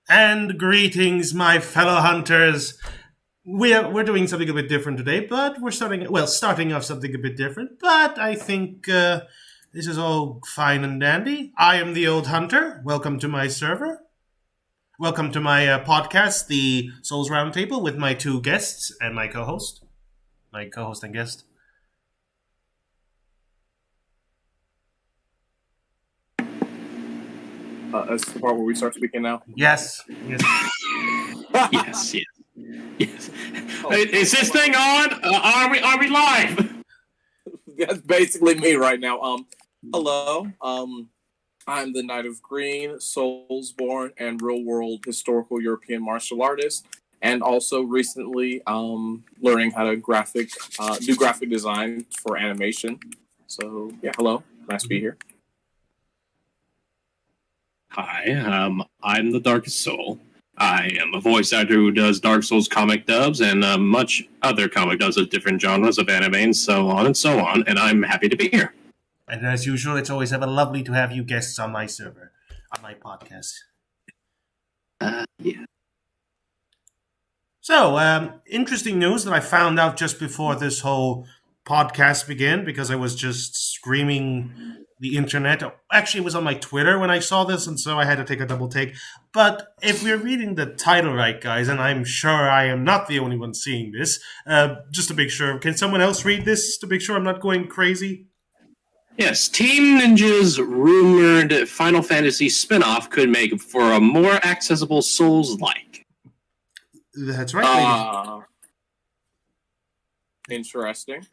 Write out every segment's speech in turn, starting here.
And greetings, my fellow hunters. We're doing something a bit different today, but we're starting off something a bit different. But I think this is all fine and dandy. I am the Old Hunter. Welcome to my server. Welcome to my podcast, the Souls Roundtable, with my two guests and my co-host and guest. That's the part where we start speaking now? Yes. Yes. Is this thing on? Are we live? That's basically me right now. Hello. I'm the Knight of Green, Soulsborne, and real-world historical European martial artist, and also recently learning how to do graphic design for animation. So, yeah, hello. Nice to be here. Hi, I'm the Darkest Soul. I am a voice actor who does Dark Souls comic dubs and much other comic dubs of different genres of anime and so on, and I'm happy to be here. And as usual, it's always lovely to have you guests on my server, on my podcast. Yeah. So, interesting news that I found out just before this whole podcast began, because I was just screaming the internet. Actually, it was on my Twitter when I saw this, and so I had to take a double take. But if we're reading the title right, guys, and I'm sure I am not the only one seeing this, just to make sure, can someone else read this to make sure I'm not going crazy? Yes, Team Ninja's rumored Final Fantasy spin-off could make for a more accessible Souls-like. That's right, ladies. Interesting.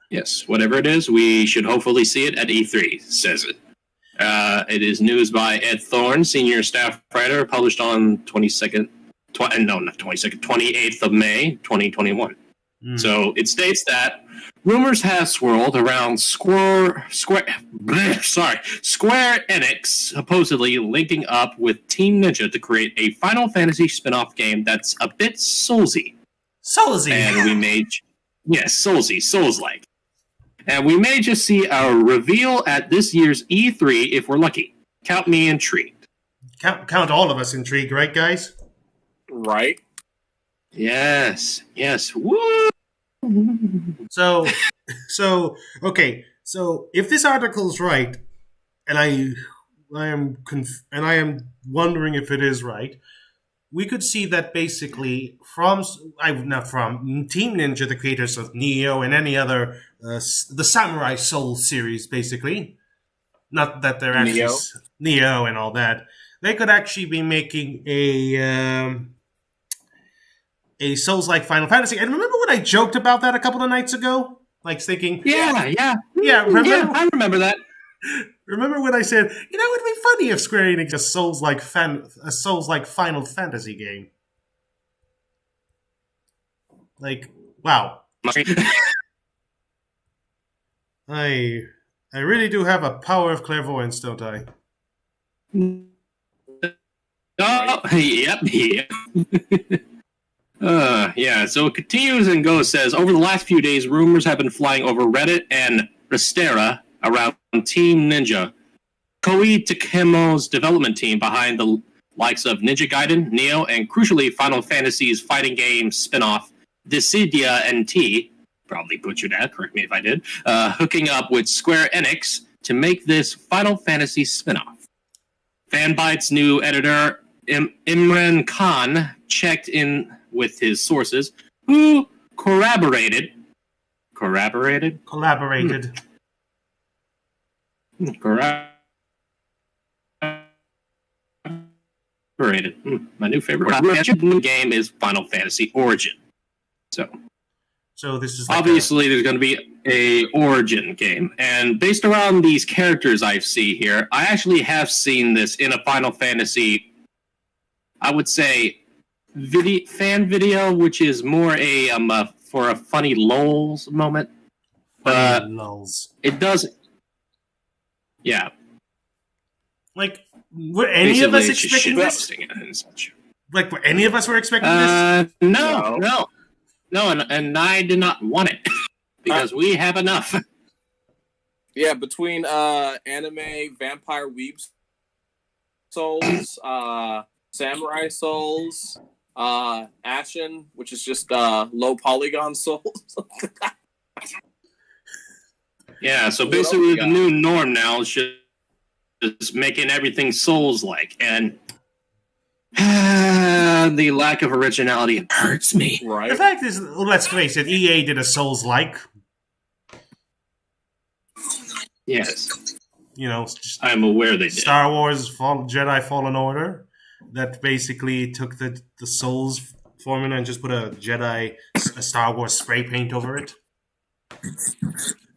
Yes, whatever it is, we should hopefully see it at E3, says it. It is news by Ed Thorne, senior staff writer, published on 28th of May, 2021. So it states that rumors have swirled around Square Enix supposedly linking up with Team Ninja to create a Final Fantasy spin-off game that's a bit Soulsy. Soulsy! And we may... Yes, Soulsy, Souls-like. And we may just see a reveal at this year's E3 if we're lucky. Count me intrigued. Count all of us intrigued, right, guys? Right. Yes. Woo! So, okay. So, if this article's right, and I am wondering if it is right, we could see that basically from Team Ninja, the creators of Neo and any other the Samurai Soul series, basically. Not that they're actually Neo and all that. They could actually be making a Souls-like Final Fantasy. And remember when I joked about that a couple of nights ago? Like thinking, yeah. Remember? Yeah, I remember that. Remember when I said, it'd be funny if Square Enix a Souls-like Final Fantasy game. Like, wow. I really do have a power of clairvoyance, don't I? Oh, yep. Yeah, so it continues and goes, says, over the last few days, rumors have been flying over Reddit and Restera around Team Ninja, Koei Takemo's development team behind the likes of Ninja Gaiden, Neo, and crucially Final Fantasy's fighting game spin-off Dissidia NT, probably butchered that, correct me if I did, hooking up with Square Enix to make this Final Fantasy spin-off. Fanbyte's new editor, Imran Khan, checked in with his sources, who collaborated. Collaborated. My new favorite word. Game is Final Fantasy Origin. So this is obviously there's going to be a Origin game, and based around these characters I see here, I actually have seen this in a Final Fantasy. I would say fan video, which is more a for a funny lulz moment. Lulz. It does. Yeah. Like, were any of us expecting this? Like, were any of us expecting this? No, and I did not want it because we have enough. Yeah, between anime, vampire weebs, souls, Samurai Souls, Ashen, which is just low polygon souls. Yeah, so basically the new norm now is just making everything Souls-like, and the lack of originality hurts me. Right. The fact is, let's face it, EA did a Souls-like. Yes. You know, just I'm aware they did. Star Wars Jedi Fallen Order that basically took the Souls formula and just put a Star Wars spray paint over it.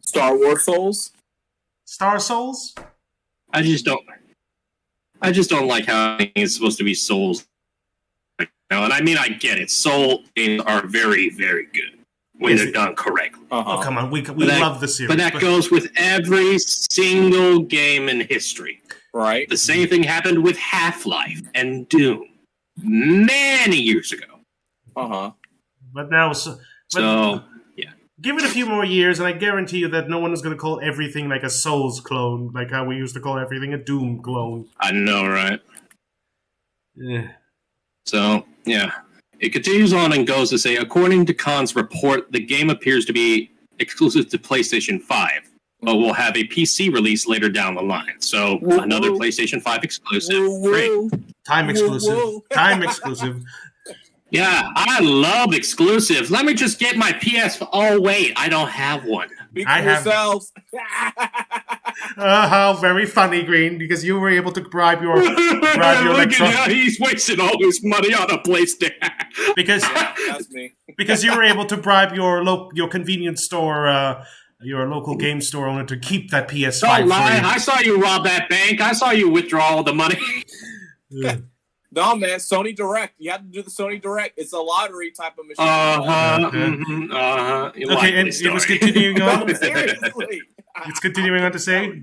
Star Wars Souls? Star Souls? I just don't like how it's supposed to be Souls. And I mean, I get it. Soul games are very, very good when they're done correctly. Oh, come on. We love the series. But that goes with every single game in history. Right. The same thing happened with Half-Life and Doom many years ago. Uh-huh. But now... So, give it a few more years, and I guarantee you that no one is going to call everything like a Souls clone, like how we used to call everything a Doom clone. I know, right? Yeah. So, yeah. It continues on and goes to say, according to Khan's report, the game appears to be exclusive to PlayStation 5, but will have a PC release later down the line. So, another PlayStation 5 exclusive. Great. Time exclusive. Time exclusive. Yeah, I love exclusives. Let me just get my PS. Oh, wait, I don't have one. Speak for yourselves. How very funny, Green, because you were able to bribe your Look he's wasting all his money on a PlayStation. Because that's me. Because you were able to bribe your convenience store, your local game store owner to keep that PS5. Don't lie. I saw you rob that bank. I saw you withdraw all the money. No, man, Sony Direct. You have to do the Sony Direct. It's a lottery type of machine. Okay, and it was continuing on. Seriously. It's continuing on to say?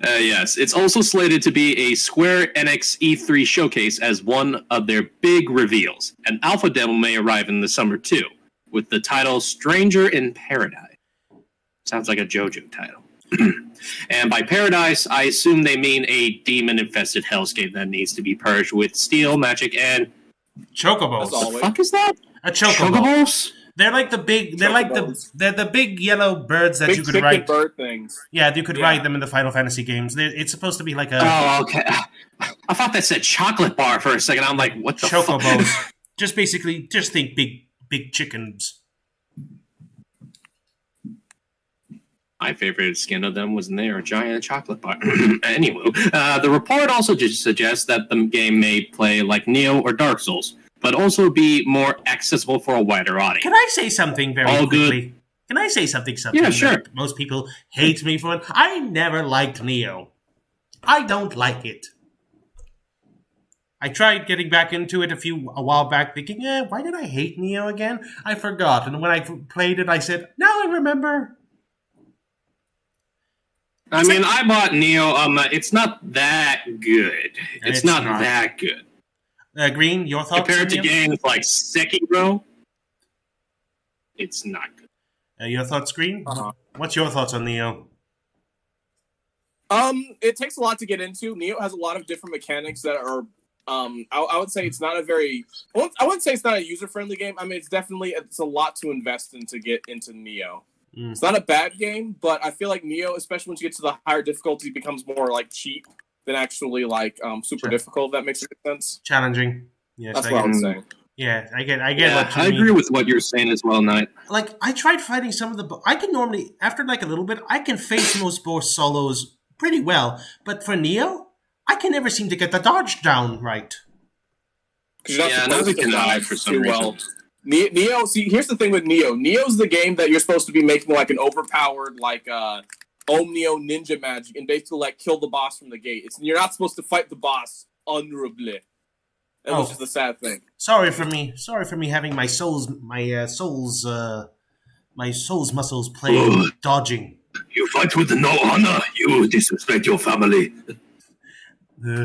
Yes, it's also slated to be a Square Enix E3 showcase as one of their big reveals. An alpha demo may arrive in the summer too, with the title Stranger in Paradise. Sounds like a JoJo title. And by paradise, I assume they mean a demon-infested hellscape that needs to be purged with steel, magic, and chocobos. What the fuck is that? A chocobo. Chocobos? They're like the big. They're chocobos. like the big yellow birds that big you could ride. Bird things. Yeah, you could ride them in the Final Fantasy games. It's supposed to be like a. Oh, okay. I thought that said chocolate bar for a second. I'm like, what the chocobos? Fuck? Just think big chickens. My favorite skin of them was in there, a giant chocolate bar. Anyway, the report also just suggests that the game may play like Neo or Dark Souls, but also be more accessible for a wider audience. Can I say something very quickly? Good. Can I say something? Yeah, sure. That most people hate me for? I never liked Neo. I don't like it. I tried getting back into it a while back, thinking, why did I hate Neo again? I forgot, and when I played it, I said, now I remember. I mean, I bought Neo. It's not that good. It's not that good. Green, your thoughts? Compared to games like Sekiro, it's not good. Your thoughts, Green? Uh-huh. What's your thoughts on Neo? It takes a lot to get into. Neo has a lot of different mechanics that are. I would say it's not a very. I wouldn't say it's not a user-friendly game. I mean, it's a lot to invest in to get into Neo. It's not a bad game, but I feel like Neo, especially once you get to the higher difficulty, becomes more like cheap than actually like super difficult. If that makes sense. Challenging. Yes, that's what I'm saying. Yeah, I get. Yeah, I agree with what you're saying as well, Knight. Like I tried fighting some of the. I can normally after like a little bit, I can face most boss solos pretty well, but for Neo, I can never seem to get the dodge down right. Yeah, nothing can dodge for some reason. Well. Neo, see, here's the thing with Neo. Neo's the game that you're supposed to be making like an overpowered, like, Omnio ninja magic and basically, like, kill the boss from the gate. You're not supposed to fight the boss honorably. That was just the sad thing. Sorry for me having my soul's muscles playing dodging. You fight with no honor. You disrespect your family.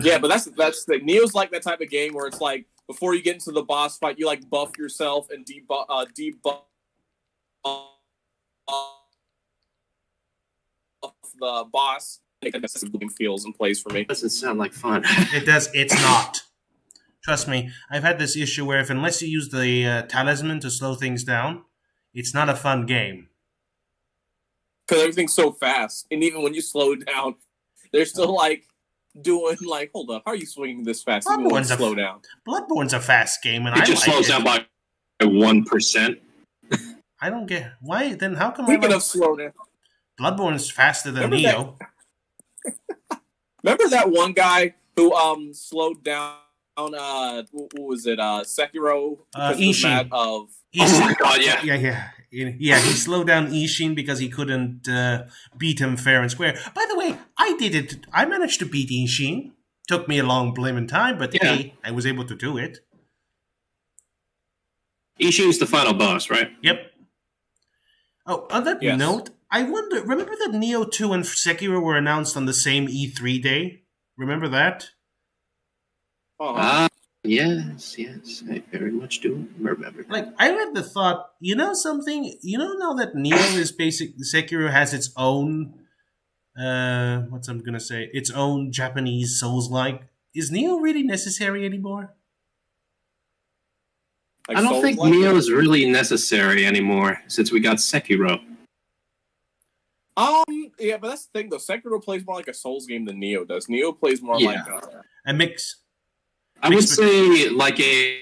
Yeah, but that's the thing. Neo's like that type of game where it's like, before you get into the boss fight, you like buff yourself and debuff the boss, game feels and plays for me. Doesn't sound like fun. It does. It's not. Trust me, I've had this issue where unless you use the talisman to slow things down, it's not a fun game. Because everything's so fast, and even when you slow down, they're still like doing like, hold up, how are you swinging this fast? Even when you slow down. Bloodborne's a fast game, and it just slows down by 1%. I don't get why. Then how come? Speaking of slow down, Bloodborne's faster than Neo. Remember that one guy who slowed down? What was it? Sekiro. Ishin. Oh my god! Yeah. He slowed down Ishin because he couldn't beat him fair and square. By the way, I did it. I managed to beat Ishin. Took me a long blimmin' time, but hey, I was able to do it. Ishin's the final boss, right? Yep. Oh, on that note, I wonder. Remember that Neo 2 and Sekiro were announced on the same E3 day? Remember that? Yes, I very much do remember. Like, I had the thought, you know something? You know now that Neo is Sekiro has its own, its own Japanese Souls-like. Is Neo really necessary anymore? Like I don't think Neo is really necessary anymore since we got Sekiro. Yeah, but that's the thing though. Sekiro plays more like a Souls game than Neo does. Neo plays more like a mix. I would say like a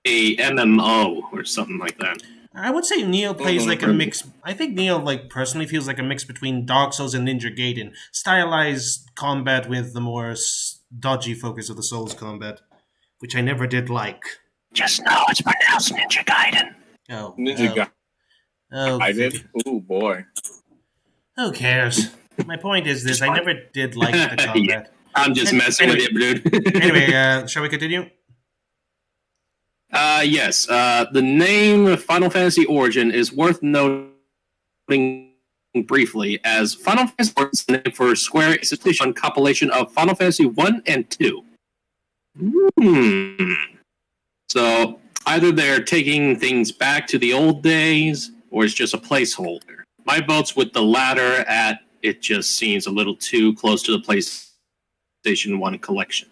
MMO or something like that. I would say Neo plays like a mix. I think Neo personally feels like a mix between Dark Souls and Ninja Gaiden. Stylized combat with the more dodgy focus of the Souls combat, which I never did like. Just know it's pronounced Ninja Gaiden. Oh, Ninja Gaiden. Oh, I did. Oh boy. Who cares? My point is this: I never did like the combat. I'm just messing with you, dude. Anyway, shall we continue? Yes. The name Final Fantasy Origin is worth noting briefly, as Final Fantasy Origin is the name for Square Enix compilation of Final Fantasy 1 and 2. So either they're taking things back to the old days, or it's just a placeholder. My vote's with the latter. It just seems a little too close to the PlayStation 1 collection.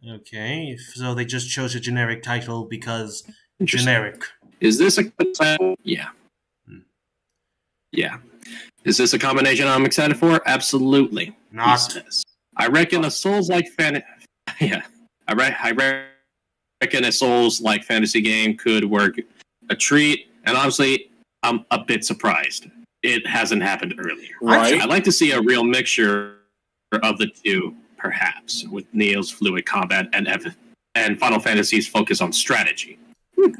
Okay, so they just chose a generic title because generic. Is this a yeah? Yeah. Is this a combination I'm excited for? Absolutely. Not. I reckon a Souls-like yeah. I reckon a Souls-like fantasy game could work a treat, and honestly, I'm a bit surprised it hasn't happened earlier. Right. I'd like to see a real mixture of the two, perhaps, with Neo's fluid combat and Final Fantasy's focus on strategy.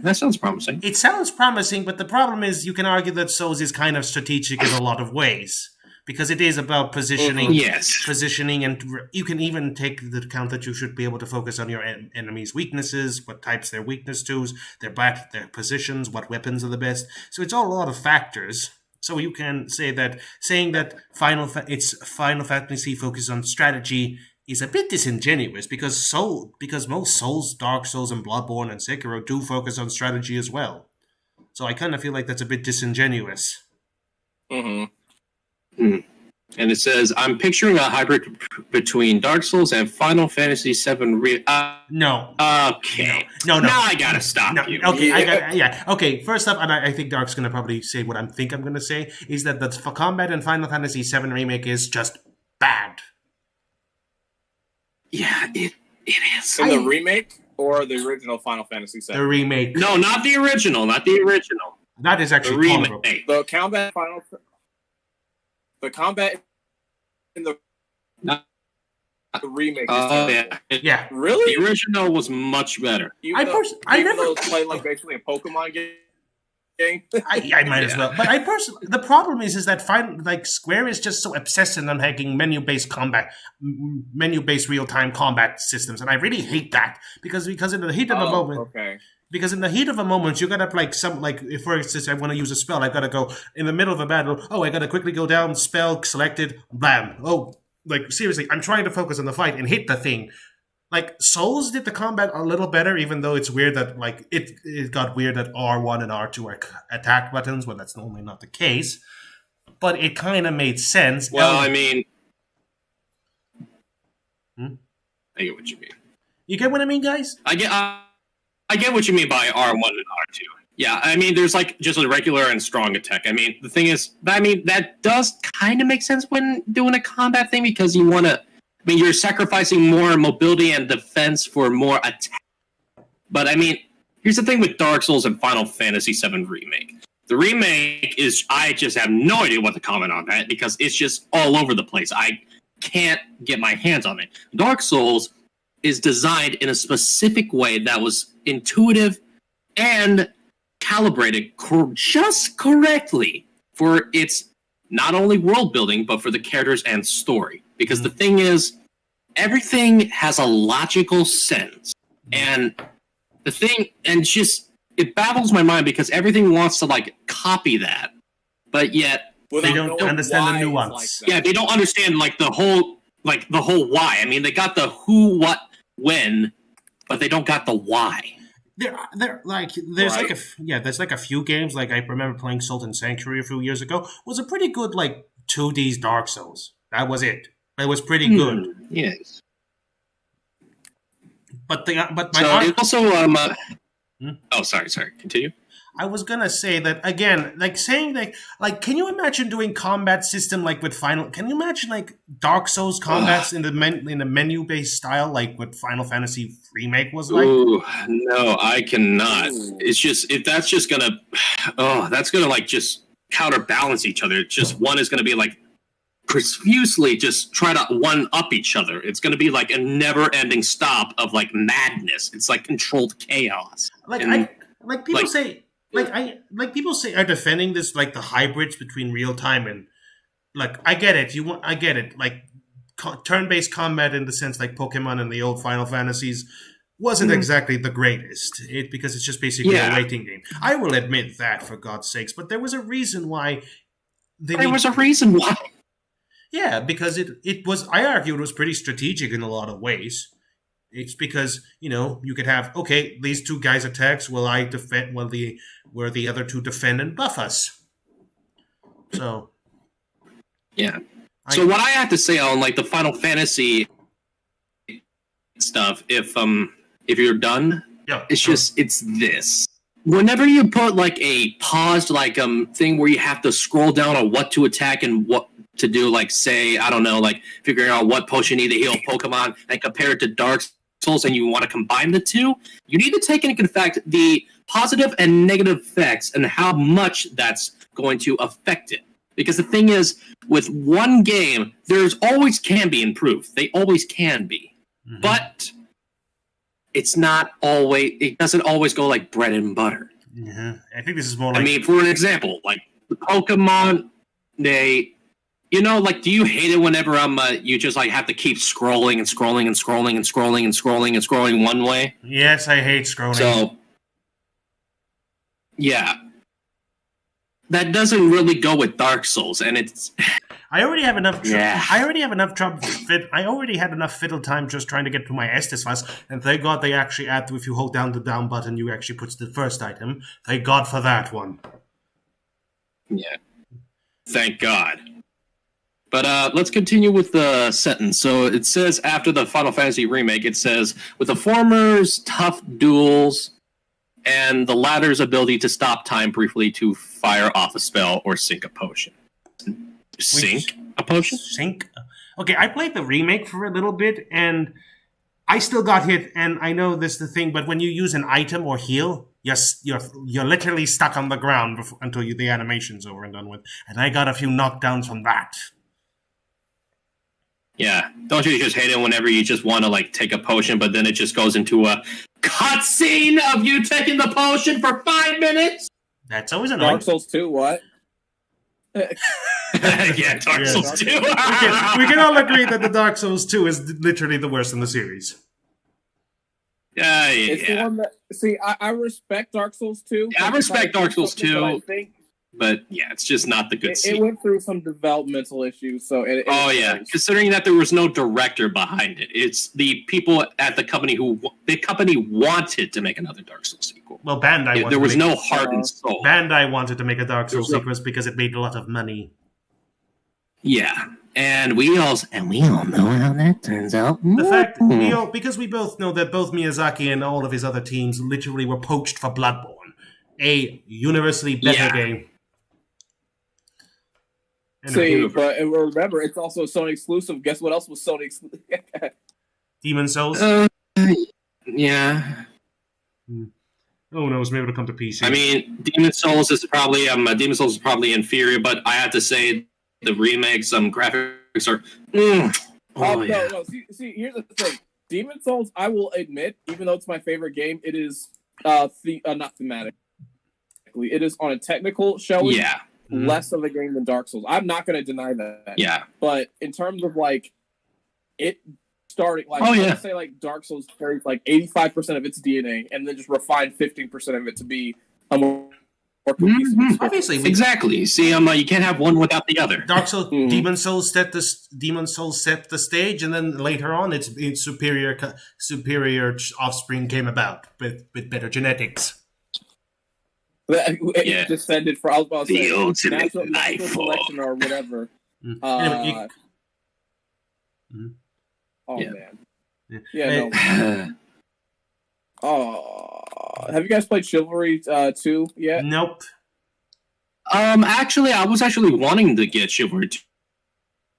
That sounds promising. It sounds promising, but the problem is you can argue that Souls is kind of strategic in a lot of ways. Because it is about positioning, positioning, and you can even take into account that you should be able to focus on your enemy's weaknesses, what types they're weakness to, their positions, what weapons are the best. So it's all a lot of factors. So you can say that saying that Final Fantasy focuses on strategy is a bit disingenuous because most Souls, Dark Souls, and Bloodborne and Sekiro do focus on strategy as well. So I kind of feel like that's a bit disingenuous. And it says, I'm picturing a hybrid between Dark Souls and Final Fantasy VII. No. Okay. No. Now I gotta stop you. Okay, Okay, first up, and I think Dark's going to probably say what I'm going to say, is that the combat in Final Fantasy VII Remake is just bad. Yeah, it is. In the remake or the original Final Fantasy VII? The remake. No, not the original. That is actually the remake. The combat in the remake is yeah. Really? The original was much better. I never it's playing like basically a Pokemon game. I might as well. But the problem is that Square is just so obsessed on making menu-based real-time combat systems, and I really hate that because in the heat of the moment. Okay. Because in the heat of a moment, you gotta if for instance I want to use a spell, I gotta go in the middle of a battle. Oh, I gotta quickly go down, spell selected, blam. Oh, seriously, I'm trying to focus on the fight and hit the thing. Souls did the combat a little better, even though it's weird that it got weird that R1 and R2 are attack buttons when that's normally not the case. but it kind of made sense. Well, I mean, I get what you mean. You get what I mean, guys? I get what you mean by R1 and R2. Yeah, I mean, there's like just a regular and strong attack. I mean, the thing is, that does kind of make sense when doing a combat thing because you want to. I mean, you're sacrificing more mobility and defense for more attack. But I mean, here's the thing with Dark Souls and Final Fantasy VII Remake. The remake is, I just have no idea what to comment on that because it's just all over the place. I can't get my hands on it. Dark Souls is designed in a specific way that was intuitive and calibrated just correctly for its not only world building, but for the characters and story. Because the thing is, everything has a logical sense. And the thing, and just, it baffles my mind because everything wants to like copy that, but yet they don't understand the nuance. They don't understand like the whole why. I mean, they got the who, what, when, but they don't got the why. There's like a few games. Like I remember playing Sultan Sanctuary a few years ago. Was a pretty good like 2D Dark Souls. That was it. It was pretty good. Yes. But Oh, sorry. Continue. I was gonna say that again, like can you imagine doing combat system like with Final? Can you imagine like Dark Souls combats in the menu based style like what Final Fantasy Remake was like? Ooh, no, I cannot. It's just that's gonna like just counterbalance each other. It's just one is gonna be like profusely just try to one up each other. It's gonna be like a never ending stop of like madness. It's like controlled chaos. People say are defending this like the hybrids between real time and like I get it like turn-based combat in the sense like Pokemon and the old Final Fantasies wasn't exactly the greatest because it's just basically a waiting game. I will admit that, for God's sakes, but there was a reason why yeah, because it was, I argue it was pretty strategic in a lot of ways. It's because, you could have, okay, these two guys attacks, will I defend, where the other two defend and buff us. So. Yeah. So what I have to say on like the Final Fantasy stuff, if you're done, it's this. Whenever you put like a paused like thing where you have to scroll down on what to attack and what to do, like say, I don't know, like figuring out what potion you need to heal Pokemon and compare it to Dark Souls and you want to combine the two, you need to take into effect the positive and negative effects and how much that's going to affect it. Because the thing is, with one game, there's always can be improved. They always can be. Mm-hmm. But it's not always, it doesn't always go like bread and butter. Mm-hmm. I think this is more like... I mean, for an example, like the Pokemon, like, do you hate it whenever you just like have to keep scrolling and scrolling and scrolling and scrolling and scrolling and scrolling one way? Yes, I hate scrolling. So, yeah. That doesn't really go with Dark Souls, and it's... I already had enough fiddle time just trying to get to my Estus fast, and thank God they actually add if you hold down the down button, you actually puts the first item. Thank God for that one. Yeah. Thank God. But let's continue with the sentence. So it says, after the Final Fantasy Remake, it says, with the former's tough duels and the latter's ability to stop time briefly to fire off a spell or sink a potion. Sink a potion? Sink? Okay, I played the remake for a little bit, and I still got hit, and I know this is the thing, but when you use an item or heal, you're literally stuck on the ground until the animation's over and done with. And I got a few knockdowns from that. Yeah, don't you just hate it whenever you just want to like take a potion, but then it just goes into a cutscene of you taking the potion for 5 minutes? That's always annoying. Dark Souls 2, what? Yeah, Dark Souls 2. we can all agree that the Dark Souls 2 is literally the worst in the series. It's the one that, see, I respect Dark Souls 2. Yeah, I respect Dark Souls 2. But yeah, it's just not the good scene. It went through some developmental issues, so considering that there was no director behind it, it's the people at the company wanted to make another Dark Souls sequel. Well, Bandai there was no heart and soul. Bandai wanted to make a Dark Souls sequel because it made a lot of money. Yeah. And we all know how that turns out. The fact because we both know that both Miyazaki and all of his other teams literally were poached for Bloodborne, a universally better game. See, but remember, it's also a Sony exclusive. Guess what else was Sony exclusive? Demon Souls. Yeah. Oh no, it's maybe to come to PC. I mean, Demon Souls is probably inferior, but I have to say the remakes, graphics are. No. See, here's the thing. Demon Souls, I will admit, even though it's my favorite game, it is not thematically. It is on a technical showing. Yeah. Less of a game than Dark Souls. I'm not going to deny that. Yeah. But in terms of it starting say Dark Souls carries 85% of its DNA and then just refined 15% of it to be a more cohesive. Obviously, exactly. See, you can't have one without the other. Dark Souls, Demon Souls set the stage, and then later on, its superior offspring came about with better genetics. It descended for the ultimate life selection or whatever. Anyway, man. Yeah. Have you guys played Chivalry 2 yet? Nope. Actually, I was wanting to get Chivalry 2.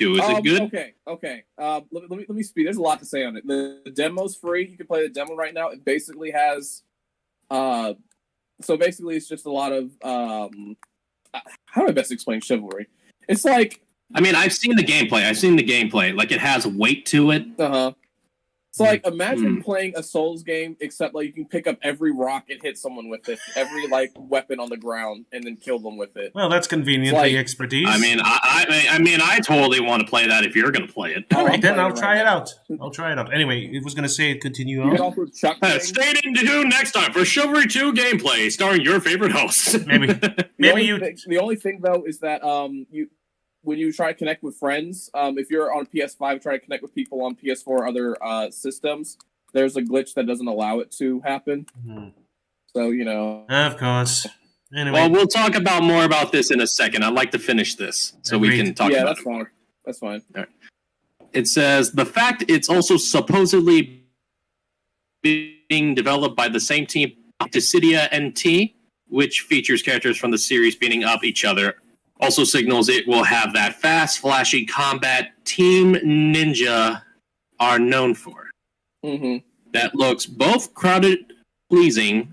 Is it good? Okay. Let me speak. There's a lot to say on it. The demo's free. You can play the demo right now. It basically has so basically it's just a lot of how do I best explain Chivalry? It's like, I mean, I've seen the gameplay. Like, it has weight to it. So imagine playing a Souls game, except you can pick up every rock and hit someone with it, every weapon on the ground, and then kill them with it. Well, that's convenient for the expertise. I mean, I totally want to play that if you're going to play it. All right, then I'll try it out. Anyway, it was going to say continue on. Stay tuned next time for Chivalry 2 gameplay, starring your favorite hosts. The only thing though is that when you try to connect with friends, if you're on PS5, try to connect with people on PS4 or other systems, there's a glitch that doesn't allow it to happen. So, Of course. Anyway. Well, we'll talk more about this in a second. I'd like to finish this so we can talk about it. Yeah, that's fine. All right. It says, the fact it's also supposedly being developed by the same team, Dissidia NT, which features characters from the series beating up each other, also signals it will have that fast, flashy combat Team Ninja are known for. That looks both crowd-pleasing,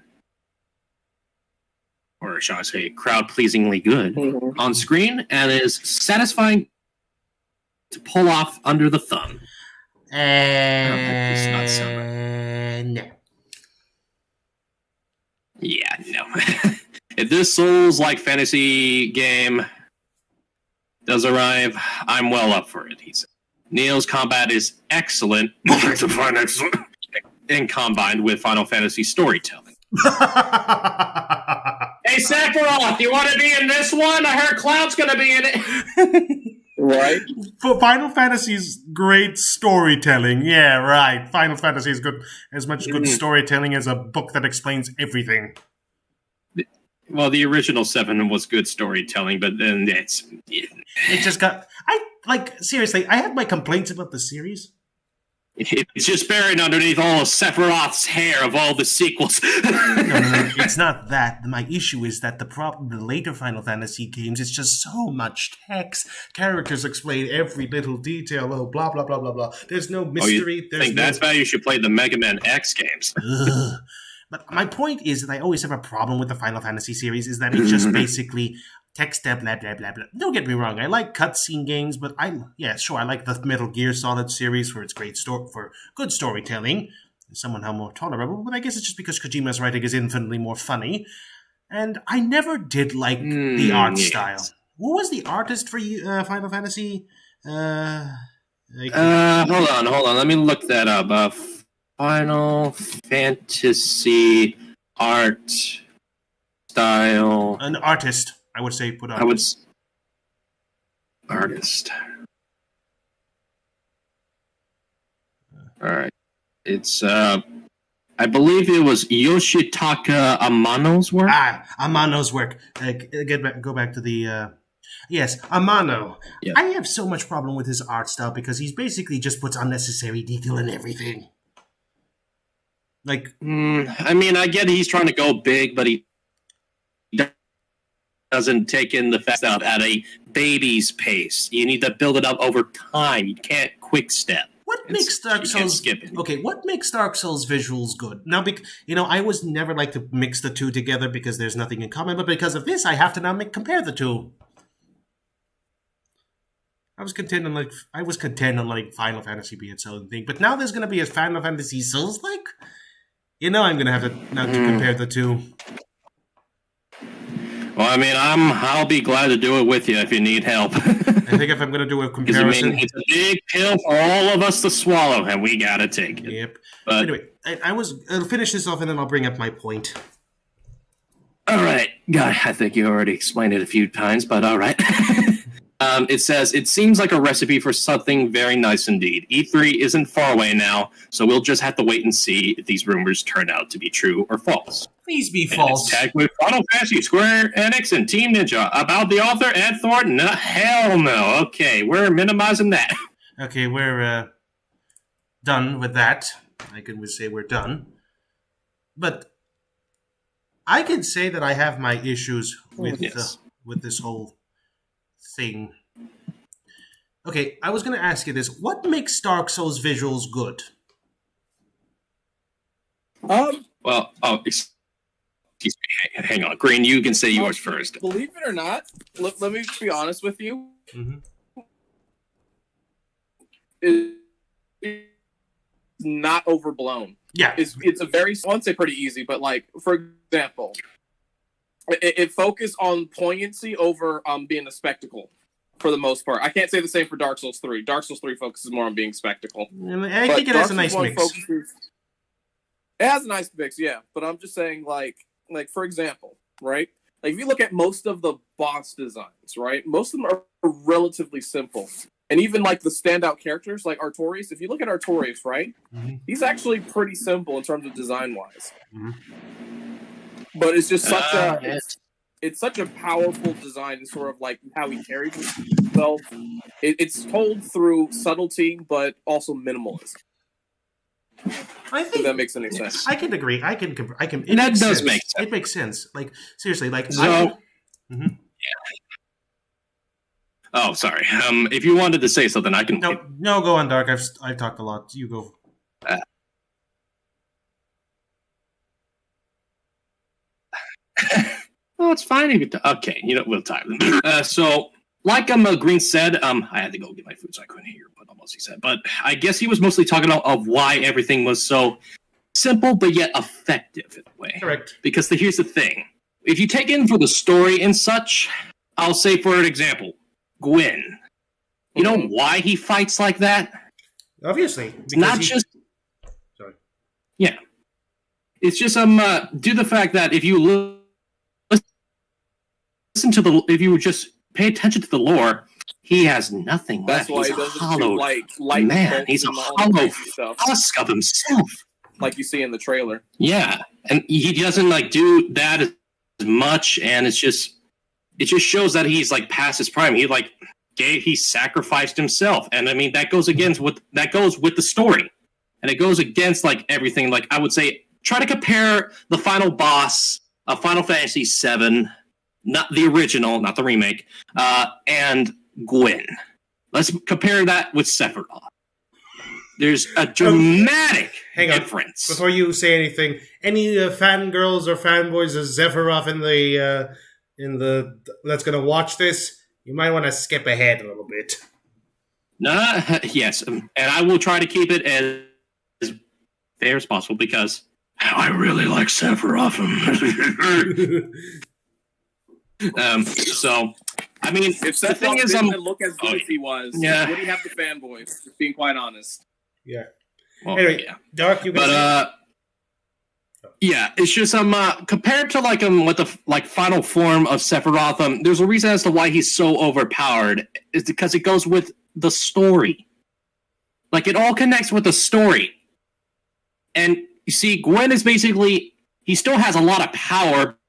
or shall I say, crowd-pleasingly good on screen, and is satisfying to pull off under the thumb. No. Yeah, no. If this Souls-like fantasy game does arrive, I'm well up for it, he said. Neil's combat is excellent and combined with Final Fantasy storytelling. Hey, Sephiroth, you want to be in this one? I heard Cloud's going to be in it. Right? For Final Fantasy's great storytelling. Yeah, right. Final Fantasy is good, as much good storytelling as a book that explains everything. Well, the original 7 was good storytelling, but then it just got... seriously, I had my complaints about the series. It's just buried underneath all of Sephiroth's hair of all the sequels. No, it's not that. My issue is that the later Final Fantasy games, it's just so much text. Characters explain every little detail. Oh, blah, blah, blah, blah, blah. There's no mystery. That's why you should play the Mega Man X games. But my point is that I always have a problem with the Final Fantasy series, is that it's just basically text, blah, blah, blah, blah. Don't get me wrong, I like cutscene games, but I like the Metal Gear Solid series for its for good storytelling, somehow more tolerable, but I guess it's just because Kojima's writing is infinitely more funny, and I never did like the art style. Who was the artist for Final Fantasy? Hold on, let me look that up. Final Fantasy art style. An artist, I would say. Artist. All right. It's I believe it was Yoshitaka Amano's work. Amano's work. Go back to the Yes, Amano. Yeah. I have so much problem with his art style because he's basically just puts unnecessary detail in everything. Like, I mean, I get he's trying to go big, but he doesn't take in the fact that at a baby's pace. You need to build it up over time. You can't quick step. what makes Dark Souls what makes Dark Souls visuals good? Now, I was never like to mix the two together because there's nothing in common, but because of this, I have to now compare the two. I was content on Final Fantasy being its own thing, but now there's going to be a Final Fantasy Souls like. I'm going to have to now to compare the two. Well, I mean, I'll be glad to do it with you if you need help. I think if I'm going to do a comparison, it's a big pill for all of us to swallow, and we got to take it. Yep. But anyway, I'll finish this off, and then I'll bring up my point. All right, God, I think you already explained it a few times, but all right. It says, it seems like a recipe for something very nice indeed. E3 isn't far away now, so we'll just have to wait and see if these rumors turn out to be true or false. Please be And false. it's tagged with Final Fantasy, Square Enix, and Team Ninja. About the author, Ed Thornton? Hell no. Okay, we're minimizing that. Okay, we're done with that. I can say we're done. But I can say that I have my issues with with this whole thing. Okay, I was going to ask you this. What makes Dark Souls visuals good? Excuse me. Hang on. Green, you can say yours first. Believe it or not, let me be honest with you. Mm-hmm. It's not overblown. Yeah. It's a very, I won't say pretty easy, but like, for example, it focused on poignancy over being a spectacle for the most part. I can't say the same for Dark Souls 3. Dark Souls 3 focuses more on being spectacle. I think it has a nice mix. It has a nice mix, yeah. But I'm just saying, like for example, right? Like if you look at most of the boss designs, right? Most of them are relatively simple. And even like the standout characters, like Artorias, if you look at Artorias, right? Mm-hmm. He's actually pretty simple in terms of design-wise. Mm-hmm. But it's just it's such a powerful design and sort of like how he carries himself. It's told through subtlety, but also minimalism. I think that makes any sense. I can agree. I can. That does make sense. It makes sense. Like seriously, like so. Yeah. Oh, sorry. If you wanted to say something, I can. No, go on, Darc. I've talked a lot. You go. Well, it's fine. Okay, we'll time. So, like Green said, I had to go get my food, so I couldn't hear what almost he said. But I guess he was mostly talking of why everything was so simple, but yet effective in a way. Correct. Because here's the thing: if you take in for the story and such, I'll say for an example, Gwyn. You know why he fights like that? Obviously, it's not just. Sorry. Yeah, it's just due to the fact that if you if you just pay attention to the lore, he has nothing left. That's why he's he doesn't hollow light man. He's a hollow husk of himself, like you see in the trailer. Yeah, and he doesn't do that as much, and it just shows that he's past his prime. He sacrificed himself, and I mean that goes with the story, and it goes against everything. I would say, try to compare the final boss of Final Fantasy VII. Not the original, not the remake, and Gwyn. Let's compare that with Sephiroth. There's a dramatic difference. Before you say anything, any fangirls or fanboys of Sephiroth in the that's going to watch this, you might want to skip ahead a little bit. Yes, and I will try to keep it as fair as possible because I really like Sephiroth. So, I mean, if the thing is, look as good as he was, would he have the fanboys? Just being quite honest. Yeah. Well, anyway, Darc, you can. Yeah, it's just compared to what the final form of Sephiroth. There's a reason as to why he's so overpowered. It's because it goes with the story. It all connects with the story. And you see, Gwyn is basically he still has a lot of power.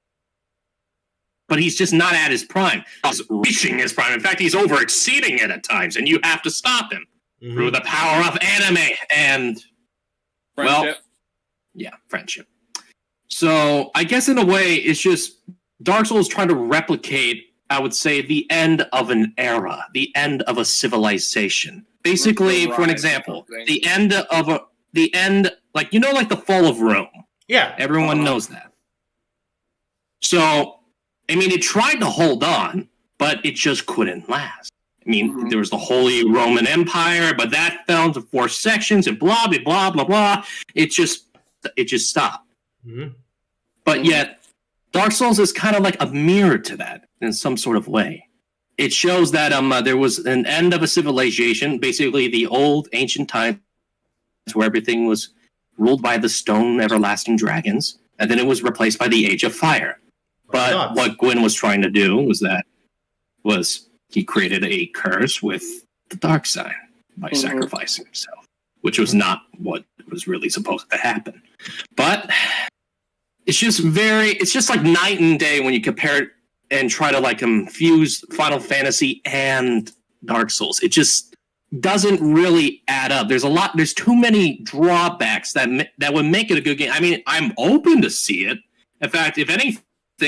but he's just not at his prime. He's reaching his prime. In fact, he's over-exceeding it at times, and you have to stop him through the power of anime and... Friendship. Well, friendship. So I guess in a way, it's just Dark Souls trying to replicate, I would say, the end of an era, the end of a civilization. Basically, for an example, the end, like, like the fall of Rome. Yeah. Everyone knows that. So, I mean, it tried to hold on, but it just couldn't last. I mean, there was the Holy Roman Empire, but that fell into 4 sections and blah, blah, blah, blah, blah. It just stopped. But yet, Dark Souls is kind of like a mirror to that in some sort of way. It shows that there was an end of a civilization, basically the old ancient times where everything was ruled by the stone everlasting dragons, and then it was replaced by the Age of Fire. But what Gwyn was trying to do was he created a curse with the dark side by sacrificing himself, which was not what was really supposed to happen. But it's just like night and day when you compare it and try to like fuse Final Fantasy and Dark Souls. It just doesn't really add up. There's too many drawbacks that would make it a good game. I mean, I'm open to see it. In fact, if anything,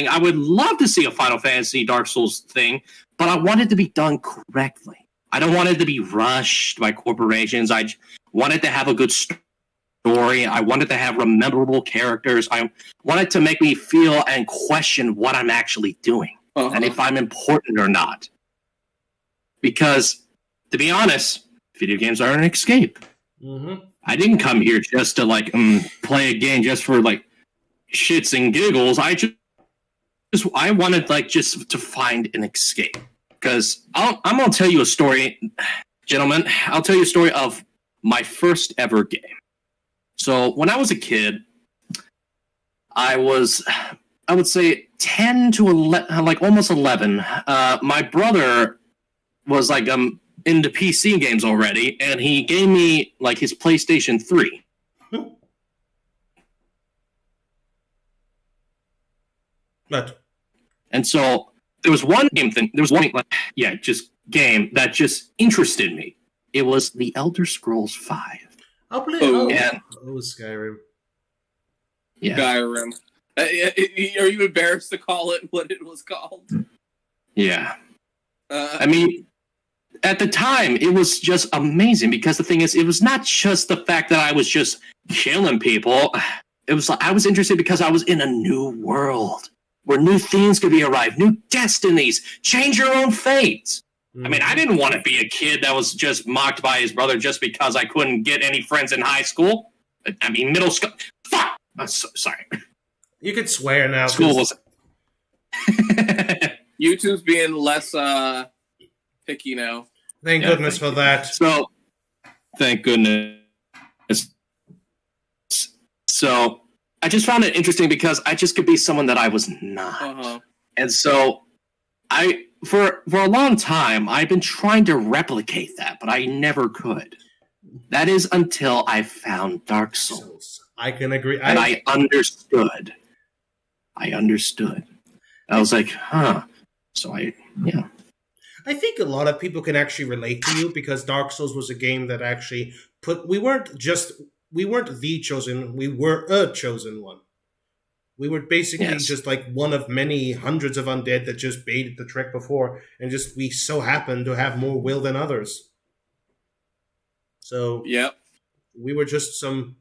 I would love to see a Final Fantasy Dark Souls thing, but I want it to be done correctly. I don't want it to be rushed by corporations. I want it to have a good story. I want it to have memorable characters. I want it to make me feel and question what I'm actually doing and if I'm important or not. Because, to be honest, video games are an escape. I didn't come here just to like play a game just for like shits and giggles. I wanted like just to find an escape. Because I'm going to tell you a story, gentlemen. I'll tell you a story of my first ever game. So when I was a kid, I would say 10 to 11, like almost 11. My brother was like into PC games already, and he gave me like his PlayStation 3. But and so there was one game that just interested me. It was The Elder Scrolls V. I'll play Skyrim. Yeah. Skyrim. Are you embarrassed to call it what it was called? Yeah. I mean, at the time, it was just amazing because the thing is, it was not just the fact that I was just killing people. It was like I was interested because I was in a new world where new things could be arrived, new destinies, change your own fate. I mean, I didn't want to be a kid that was just mocked by his brother just because I couldn't get any friends in high school. I mean, middle school. Fuck! I'm so sorry. You could swear now. School was... YouTube's being less picky now. Thank goodness for that. So, thank goodness. So, I just found it interesting because I just could be someone that I was not. And so, for a long time, I've been trying to replicate that, but I never could. That is until I found Dark Souls. I can agree. And I understood. I was like, So I think a lot of people can actually relate to you because Dark Souls was a game that actually we weren't the chosen, we were a chosen one. We were basically just like one of many hundreds of undead that just baited the trick before, and just we so happened to have more will than others. So we were just some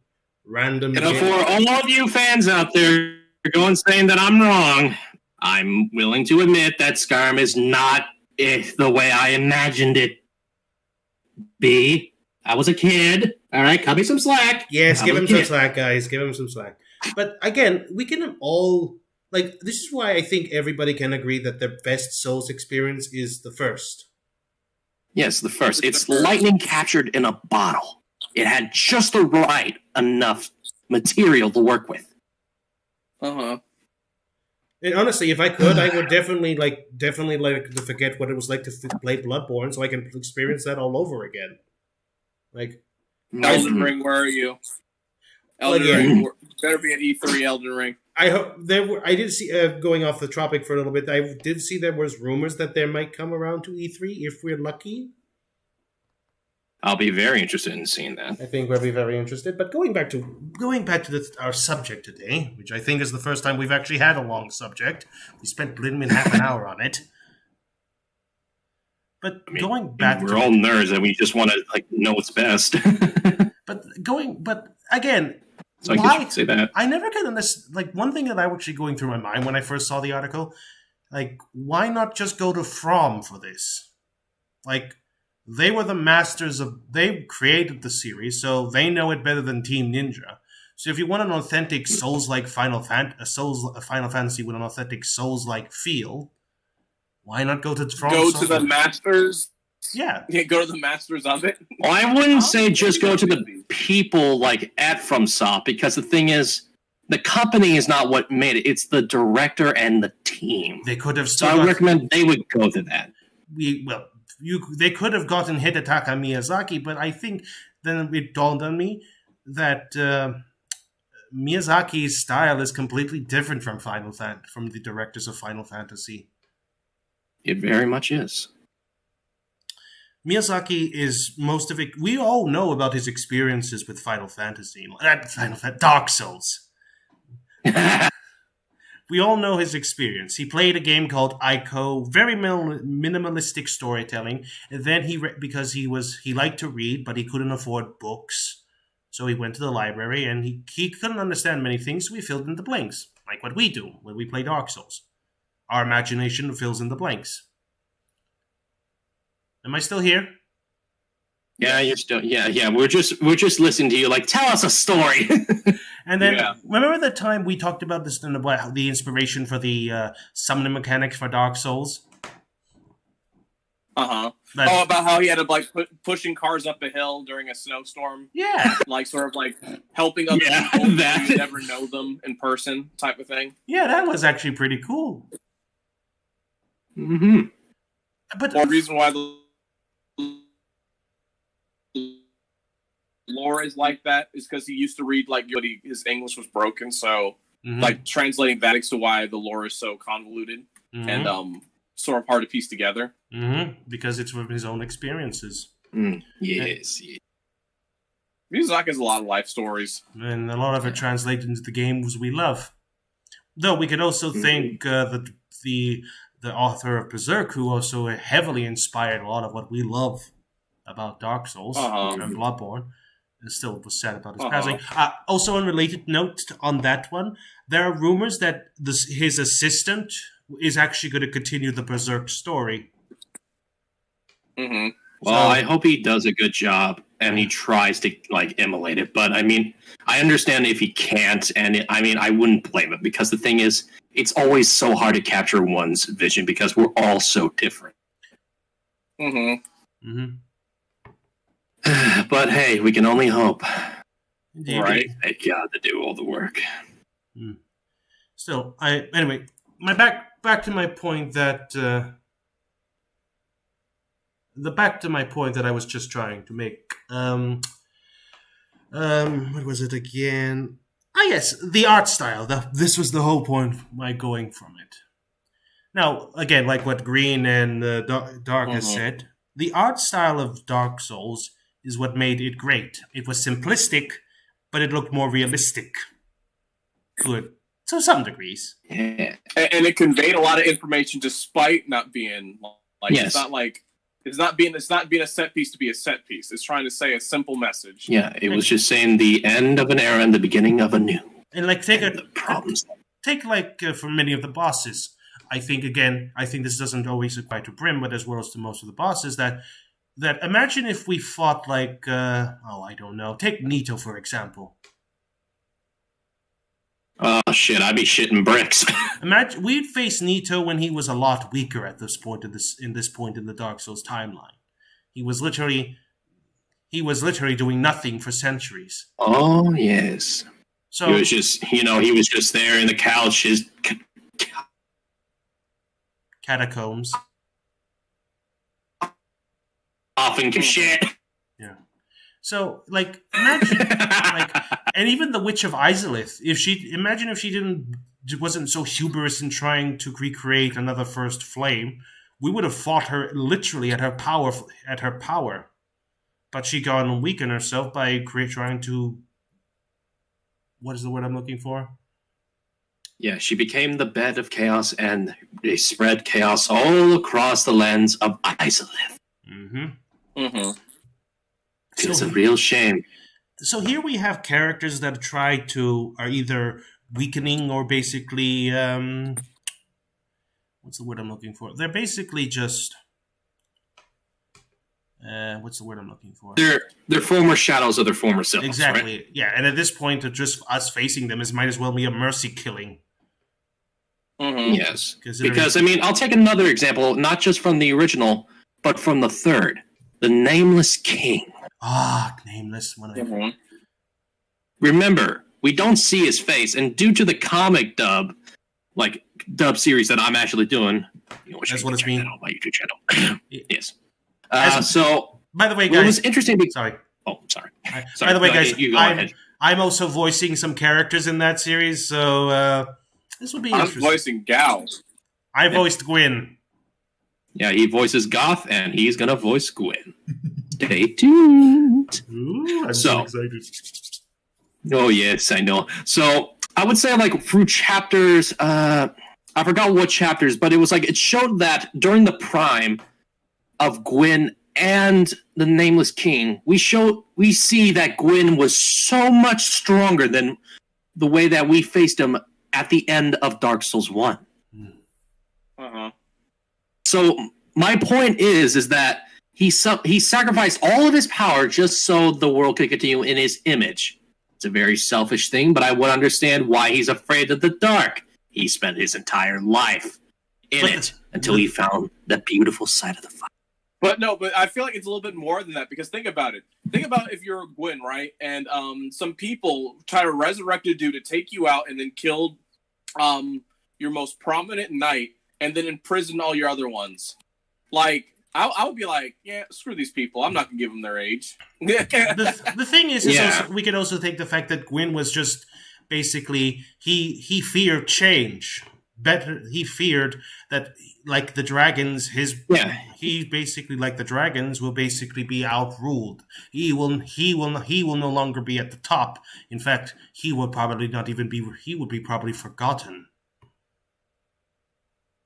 random. And for all of you fans out there going saying that I'm wrong, I'm willing to admit that Skyrim is not the way I imagined it be. I was a kid. All right, cut me some slack. Yes, give him some slack, guys. Give him some slack. But again, we can all like. This is why I think everybody can agree that the best Souls experience is the first. Yes, the first. It's lightning captured in a bottle. It had just the right enough material to work with. And honestly, if I could, I would definitely like to forget what it was like to play Bloodborne, so I can experience that all over again. Like Elden Ring, where are you? Elden Ring. Better be an E3 Elden Ring. I hope there were. I did see going off the topic for a little bit. I did see there was rumors that there might come around to E3 if we're lucky. I'll be very interested in seeing that. I think we'll be very interested. But going back to our subject today, which I think is the first time we've actually had a long subject. We spent half an hour on it. But going back, we're all nerds and we just want to know what's best. but again, so I guess you could say that. I never get this. One thing that I was actually going through my mind when I first saw the article, why not just go to From for this? They were the masters they created the series, so they know it better than Team Ninja. So if you want an authentic Souls-like Final Fantasy with an authentic Souls-like feel, why not go to From? Go to the masters. Yeah, go to the masters of it. Well, I wouldn't say just go to the people at FromSoft, because the thing is, the company is not what made it. It's the director and the team. They could have. So I would recommend they would go to that. They could have gotten Hidetaka Miyazaki, but I think then it dawned on me that Miyazaki's style is completely different from from the directors of Final Fantasy. It very much is. Miyazaki is most of it. We all know about his experiences with Dark Souls. We all know his experience. He played a game called Ico, very minimalistic storytelling. And then because he liked to read, but he couldn't afford books, so he went to the library and he couldn't understand many things. So he filled in the blanks, like what we do when we play Dark Souls. Our imagination fills in the blanks. Am I still here? Yeah, you're still. Yeah. We're just listening to you. Tell us a story. And then remember the time we talked about this about the inspiration for the summoning mechanics for Dark Souls? About how he had to pushing cars up a hill during a snowstorm. Yeah, helping other people that you never know them in person, type of thing. Yeah, that was actually pretty cool. Mm-hmm. But the reason why the lore is like that is because he used to read his English was broken, so translating that to why the lore is so convoluted and sort of hard to piece together. Because it's from his own experiences. Yes. Miyazaki has a lot of life stories, and a lot of it translated into the games we love. Though we could also thank the author of Berserk, who also heavily inspired a lot of what we love about Dark Souls and Bloodborne. And still was sad about his passing. Also, on related note on that one, there are rumors that his assistant is actually going to continue the Berserk story. Well, I hope he does a good job and he tries to emulate it. But I understand if he can't, and I wouldn't blame him, because the thing is, it's always so hard to capture one's vision because we're all so different. But hey, we can only hope. Right? Thank God to do all the work. Still, anyway, back to my point that I was just trying to make. What was it again? Yes, the art style. This was the whole point of my going from it. Now, again, like what Green and Darc has said, the art style of Dark Souls is what made it great. It was simplistic, but it looked more realistic. Good. To some degrees. Yeah. And it conveyed a lot of information despite not being it's not being a set piece to be a set piece. It's trying to say a simple message. Yeah, it was just saying the end of an era and the beginning of a new. And the problems. Take for many of the bosses. I think this doesn't always apply to Brim, but as well as to most of the bosses, that imagine if we fought I don't know. Take Nito, for example. Oh shit! I'd be shitting bricks. Imagine we'd face Nito when he was a lot weaker at this point in the Dark Souls timeline. He was literally doing nothing for centuries. Oh yes. So he was just there in the couch, his catacombs. Often shit. Yeah. So, like, imagine, like, and even the Witch of Izalith, if she wasn't so hubris in trying to recreate another First Flame, we would have fought her literally at her power. But she got and weakened herself by trying to. What is the word I'm looking for? Yeah, she became the bed of chaos, and they spread chaos all across the lands of Izalith. It's a real shame. So here we have characters that are either weakening or basically what's the word I'm looking for? They're basically just what's the word I'm looking for? They're former shadows of their former selves. Exactly. Right? Yeah, and at this point, just us facing them might as well be a mercy killing. Yes, because I mean, I'll take another example, not just from the original, but from the third, the Nameless King. Nameless. Remember, we don't see his face, and due to the comic dub series that I'm actually doing, that's what it's mean on my YouTube channel. Yes. So, by the way, guys, it was interesting. Sorry. Oh, sorry. By the way, guys, I'm also voicing some characters in that series, so this will be interesting. I'm voicing Gal. I voiced Gwyn. Yeah, he voices Goth, and he's gonna voice Gwyn. Stay tuned. Ooh, I'm so excited. Oh yes, I know. So I would say through chapters, I forgot what chapters, but it was it showed that during the prime of Gwyn and the Nameless King, we see that Gwyn was so much stronger than the way that we faced him at the end of Dark Souls 1. So my point is that he sacrificed all of his power just so the world could continue in his image. It's a very selfish thing, but I would understand why he's afraid of the dark. He spent his entire life in it until he found the beautiful side of the fire. But I feel like it's a little bit more than that, because think about it. Think about if you're Gwyn, right? And some people try to resurrect a dude to take you out and then killed your most prominent knight and then imprison all your other ones. I would be like, yeah, screw these people. I'm not going to give them their age. the thing is also, we could also take the fact that Gwyn was just basically, he feared change. He feared that, like the dragons, he basically, like the dragons, will basically be outruled. He will no longer be at the top. In fact, he would probably not even be. He would be probably forgotten.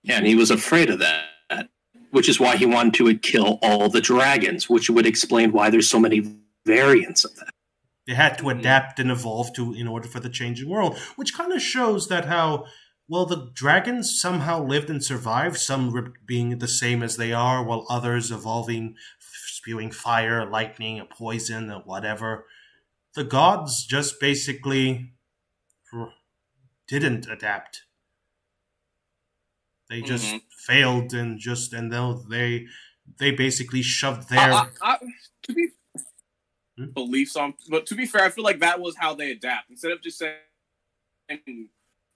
Yeah, and he was afraid of that, which is why he wanted to kill all the dragons, which would explain why there's so many variants of that. They had to adapt and evolve in order for the changing world, which kind of shows that how. Well, the dragons somehow lived and survived, some being the same as they are, while others evolving, spewing fire, lightning, poison, or whatever. The gods just basically didn't adapt. They just failed and they basically shoved their beliefs on. But to be fair, I feel like that was how they adapt. Instead of just saying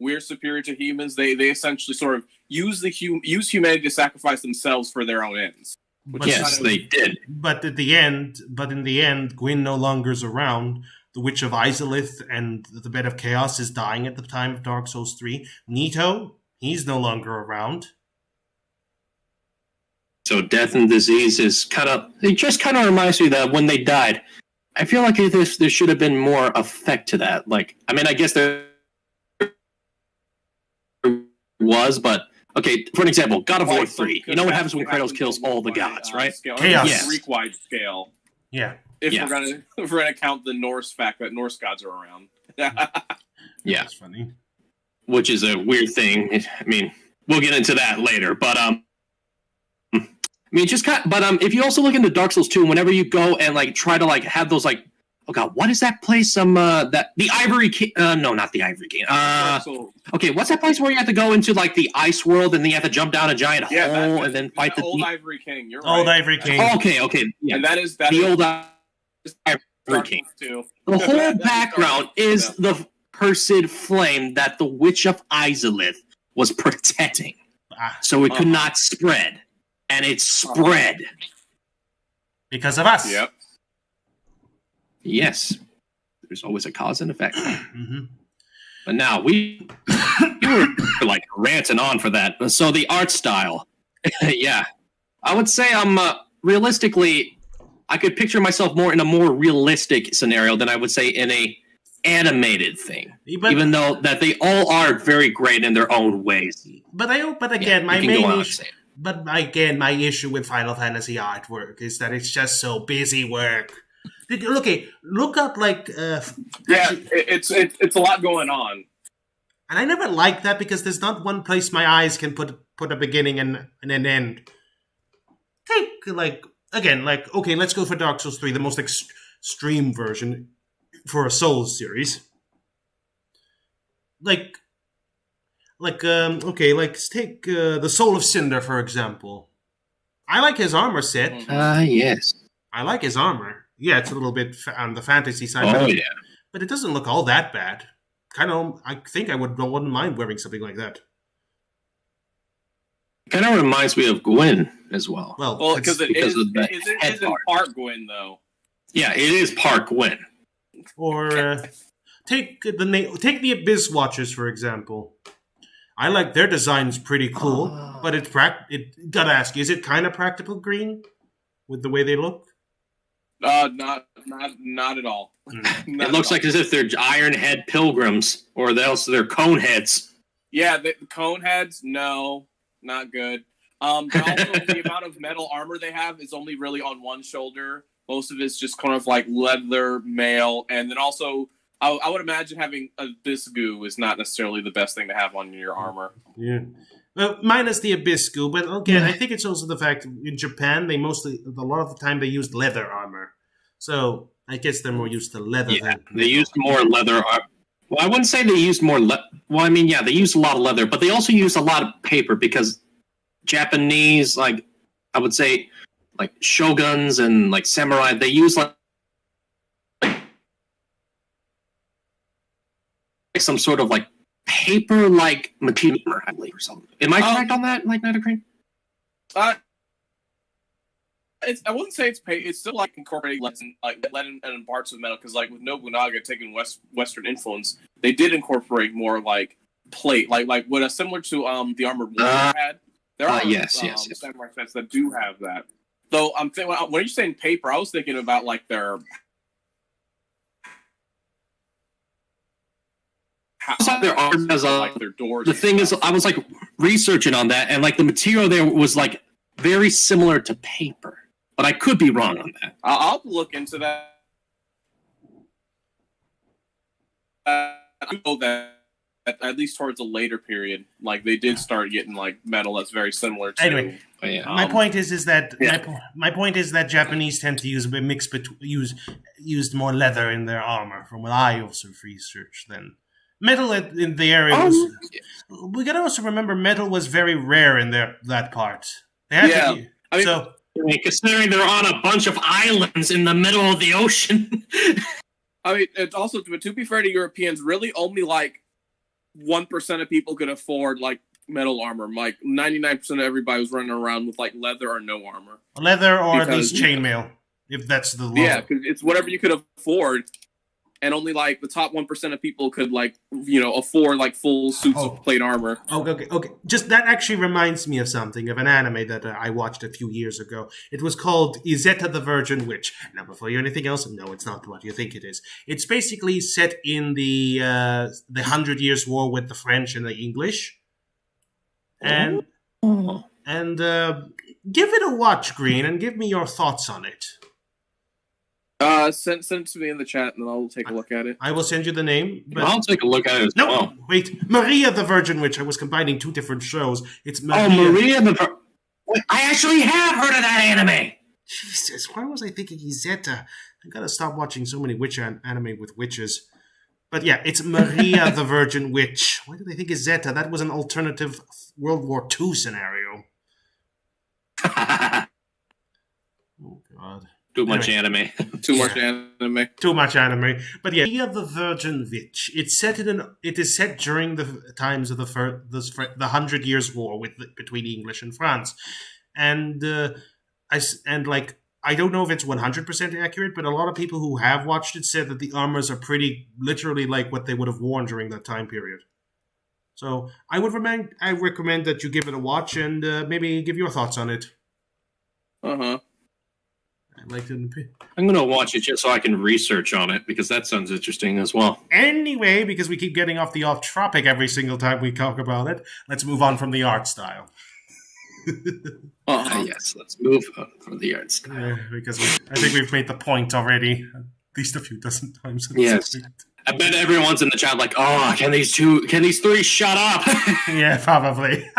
we're superior to humans, they essentially sort of use humanity to sacrifice themselves for their own ends. Yes, they did. But in the end, Gwyn no longer is around. The Witch of Izalith and the Bed of Chaos is dying at the time of Dark Souls 3. Nito, he's no longer around. So death and disease is it just kind of reminds me that when they died, I feel like there should have been more effect to that. I guess there was, but okay, for an example, God of War 3. You know what happens when Kratos kills all the gods, right? Chaos. Yes. Greek-wide scale. Yeah. If we're gonna count the Norse fact that Norse gods are around. Yeah. That's funny. Which is a weird thing. I mean, we'll get into that later, but if you also look into Dark Souls 2, whenever you go and try to have those oh god, what is that place? The Ivory King. No, not the Ivory King. Okay, what's that place where you have to go into the ice world and then you have to jump down a giant hole and then fight the old Ivory King? You're right. Old Ivory King. Okay, yeah. And that is the old Ivory King. Too. The whole background is the cursed flame that the Witch of Izalith was protecting, so it could not spread, and it spread because of us. Yep. Yes, there's always a cause and effect. Mm-hmm. But now we were like ranting on for that. So the art style, yeah, I would say I'm realistically, I could picture myself more in a more realistic scenario than I would say in a animated thing. But, even though that they all are very great in their own ways. But again, my main issue. But again, my issue with Final Fantasy artwork is that it's just so busy work. Okay, look up like. It's a lot going on, and I never like that because there's not one place my eyes can put a beginning and an end. Take okay, let's go for Dark Souls 3, the most extreme version for a Souls series. Okay, let's take the Soul of Cinder for example. I like his armor set. Yes. I like his armor. Yeah, it's a little bit on the fantasy side. But it doesn't look all that bad. I think I wouldn't mind wearing something like that. Kind of reminds me of Gwyn as well. Well, because it isn't part Gwyn though. Yeah, it is part Gwyn. Or take the Abyss Watchers for example. I like their design's pretty cool, but gotta ask you, is it kind of practical green with the way they look? Not at all. It looks like as if they're Iron Head pilgrims, or else they're cone heads. Yeah, the cone heads. No, not good. Also, the amount of metal armor they have is only really on one shoulder. Most of it's just kind of like leather, mail, and then also I would imagine having Abyss Goo is not necessarily the best thing to have on your armor. Yeah. Minus the Abyss Goo, but again, I think it's also the fact in Japan a lot of the time they used leather armor, so I guess they're more used to leather. Yeah, they used more leather. Well, I wouldn't say they used more. Well, I mean, yeah, they used a lot of leather, but they also used a lot of paper because Japanese, like I would say, like shoguns and like samurai, they use like some sort of like paper-like material, I believe, or something. Am I correct on that, like Metacrane? I wouldn't say it's paper. It's still like incorporating lead and parts of metal because, like with Nobunaga taking Western influence, they did incorporate more like plate, like what similar to the armored warrior had. There are yes. samurai sets that do have that. Though I'm thinking when you're saying paper, I was thinking about like their. Their arms as like their doors. The thing is, I was like researching on that, and like the material there was like very similar to paper, but I could be wrong on that. I'll look into that. I know that at least towards a later period, like they did start getting like metal that's very similar to. Anyway, my point is that my point is that Japanese tend to use a mix used more leather in their armor, from what I also researched then. Metal in the area was... We gotta also remember metal was very rare in that part. Considering they're on a bunch of islands in the middle of the ocean. I mean, it's also, to be fair to Europeans, really only like 1% of people could afford like metal armor. Like 99% of everybody was running around with like leather or no armor. Leather or at least chainmail, if that's the law. Yeah, because it's whatever you could afford. And only like the top 1% of people could afford like full suits of plate armor. Okay. Just that actually reminds me of something, of an anime that I watched a few years ago. It was called Izetta the Virgin Witch. Now, before you anything else, no, it's not what you think it is. It's basically set in the 100 Years' War with the French and the English. And give it a watch, Green, and give me your thoughts on it. Send it to me in the chat, and then I'll take a look at it. I will send you the name. But I'll take a look at it as well. Wait. Maria the Virgin Witch. I was combining two different shows. It's Maria. Maria the Virgin. I actually have heard of that anime. Jesus, why was I thinking Izetta? I gotta stop watching so many witch anime with witches. But yeah, it's Maria the Virgin Witch. Why did I think Izetta? That was an alternative World War II scenario. Oh, God. Too much anime. Too much anime. Too much anime. But yeah, Maria the Virgin Witch. It is set during the times of the 100 Years' War between English and France, and I don't know if it's 100% accurate, but a lot of people who have watched it said that the armors are pretty literally like what they would have worn during that time period. So I recommend that you give it a watch and maybe give your thoughts on it. Uh-huh. I'd like to. I'm going to watch it just so I can research on it, because that sounds interesting as well. Anyway, because we keep getting off topic every single time we talk about it, let's move on from the art style. Yes, let's move on from the art style. Yeah, because I think we've made the point already, at least a few dozen times. Yes. I bet everyone's in the chat like, oh, can these three shut up? Yeah, probably.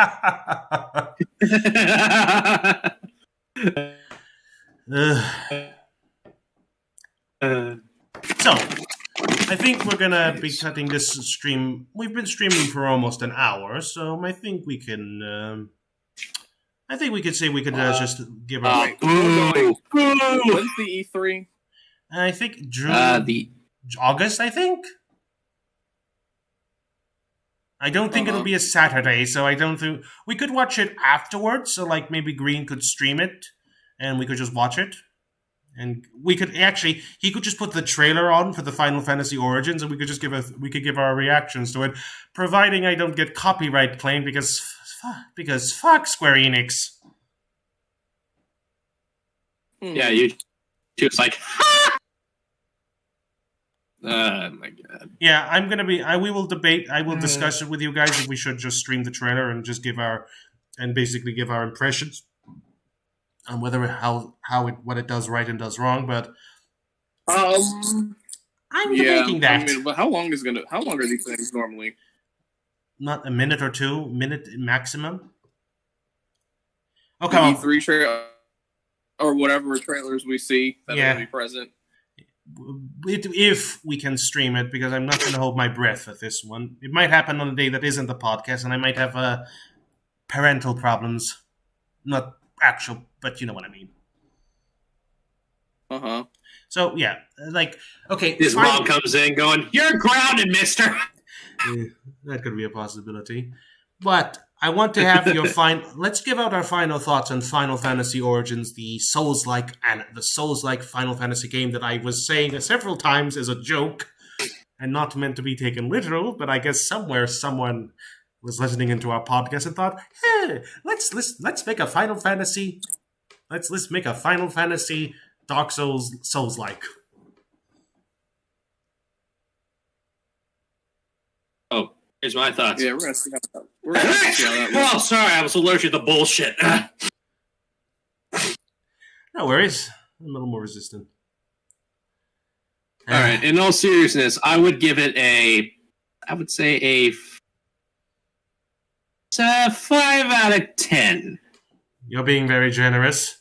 So, I think we're gonna be cutting this stream. We've been streaming for almost an hour, so I think we can. I think we could say we could just give our. When's the E3? I think June. August, I think. I don't think it'll be a Saturday, so I don't think we could watch it afterwards. So, like, maybe Green could stream it, and we could just watch it. And we could he could just put the trailer on for the Final Fantasy Origins, and we could just give our reactions to it, providing I don't get copyright claim because fuck Square Enix. Yeah, you it's like, oh my god. Yeah, we will debate. I will discuss it with you guys if we should just stream the trailer and just give our impressions on whether what it does right and does wrong. But I'm debating that. I mean, but how long are these things normally? Not a minute or 2, minute maximum. Okay, E3 trailer or whatever trailers we see that will be present. If we can stream it, because I'm not going to hold my breath at this one. It might happen on a day that isn't the podcast, and I might have parental problems. Not actual, but you know what I mean. Uh-huh. So, yeah, like, okay. His mom comes in going, "You're grounded, mister." That could be a possibility. But I want to have your let's give out our final thoughts on Final Fantasy Origins, the Souls-like Final Fantasy game that I was saying several times as a joke and not meant to be taken literal, but I guess somewhere someone was listening into our podcast and thought, hey, let's make a Final Fantasy. Let's make a Final Fantasy Dark Souls-like. Oh, here's my thoughts. Yeah, we're gonna see how that works. Oh, sorry, I was allergic to bullshit. No worries. I'm a little more resistant. All right, in all seriousness, I would give it a 5 out of 10. You're being very generous.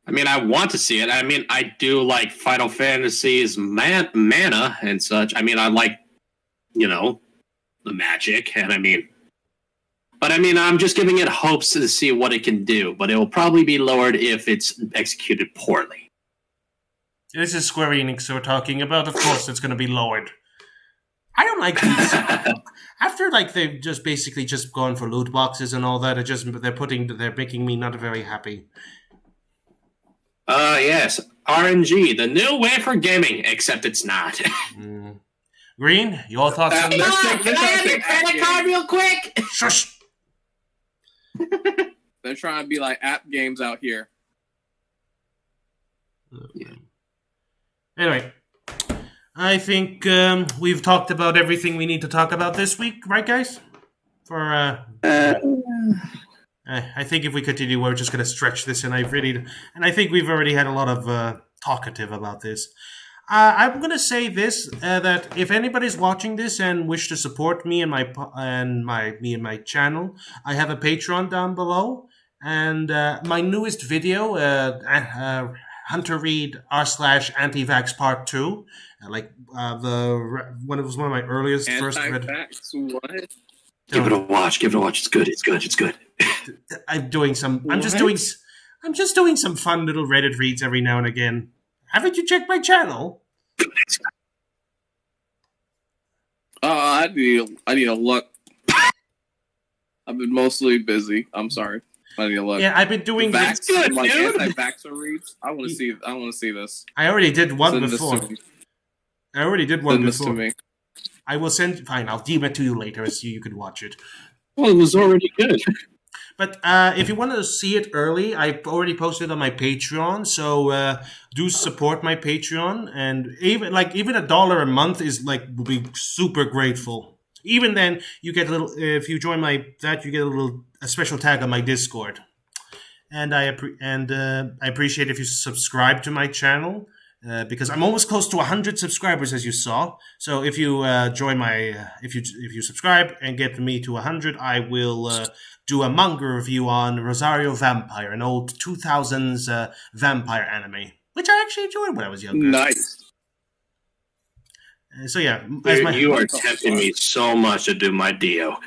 I mean, I want to see it. I mean, I do like Final Fantasy's mana and such. I mean, I like, the magic, and I'm just giving it hopes to see what it can do, but it will probably be lowered if it's executed poorly. This is Square Enix we're talking about. Of course, it's going to be lowered. I don't like these. After they've just basically just gone for loot boxes and all that, they're making me not very happy. Yes, RNG, the new way for gaming, except it's not. Green, your thoughts on this? Can I have your credit card real quick? Shush! They're trying to be like app games out here. Yeah. Anyway, I think we've talked about everything we need to talk about this week, right, guys? I think if we continue, we're just going to stretch this, and I think we've already had a lot of talkative about this. I'm going to say this: that if anybody's watching this and wish to support me and my channel, I have a Patreon down below, and my newest video, Hunter Reed r/Antivax Part 2, when it was one of my earliest first. What? Give it a watch. It's good. I'm just doing some fun little Reddit reads every now and again. Haven't you checked my channel? I need a look. I've been mostly busy. I'm sorry. Funny to look. Yeah, I've been doing Vax, That's good, like dude. anti-vaxxer reads. I want to see this. I already did one Send this before. to me. I already did one Send this before. to me. I will send. Fine, I'll DM it to you later so you can watch it. Well, it was already good. But if you want to see it early, I've already posted on my Patreon. So do support my Patreon, and even $1 a month is will be super grateful. Even then, you get a little. If you join you get a special tag on my Discord. And I appreciate if you subscribe to my channel because I'm almost close to 100 subscribers, as you saw. So if you if you subscribe and get me to 100, I will do a manga review on Rosario Vampire, an old 2000s vampire anime, which I actually enjoyed when I was younger. Nice. So yeah, Dude, you are tempting me so much to do my Dio.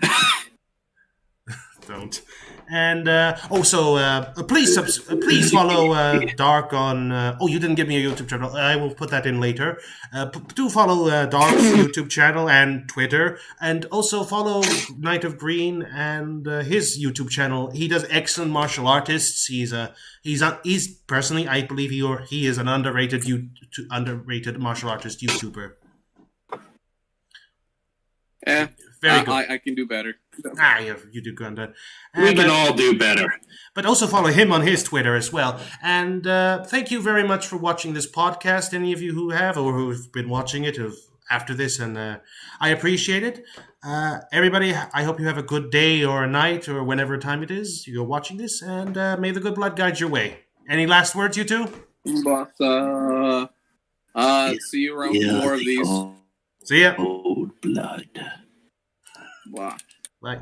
Don't. And also, please follow Darc on. You didn't give me a YouTube channel. I will put that in later. Do follow Darc's YouTube channel and Twitter, and also follow Knight of Green and his YouTube channel. He does excellent martial artists. He's personally, I believe he is an underrated martial artist YouTuber. Yeah, very good. I can do better. You do good on that. We can all do better. But also follow him on his Twitter as well. And thank you very much for watching this podcast, any of you who have or who've been watching it after this. And I appreciate it. Everybody, I hope you have a good day or a night or whenever time it is you're watching this. And may the good blood guide your way. Any last words, you two? See you around more of these. See ya. Old blood. Wow. Bye.